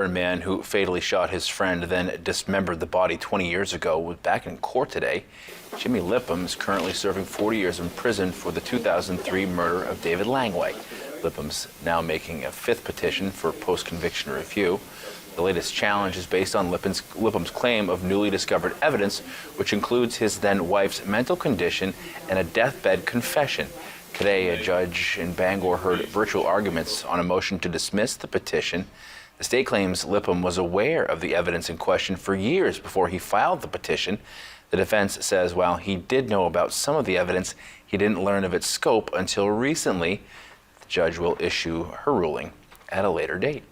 A man who fatally shot his friend, then dismembered the body 20 years ago, was back in court today. Jimmy Lipham is currently serving 40 years in prison for the 2003 murder of David Langway. Lipham's now making a fifth petition for post-conviction review. The latest challenge is based on Lipham's claim of newly discovered evidence, which includes his then-wife's mental condition and a deathbed confession. Today, a judge in Bangor heard virtual arguments on a motion to dismiss the petition. The state claims Lipham was aware of the evidence in question for years before he filed the petition. The defense says while he did know about some of the evidence, he didn't learn of its scope until recently. The judge will issue her ruling at a later date.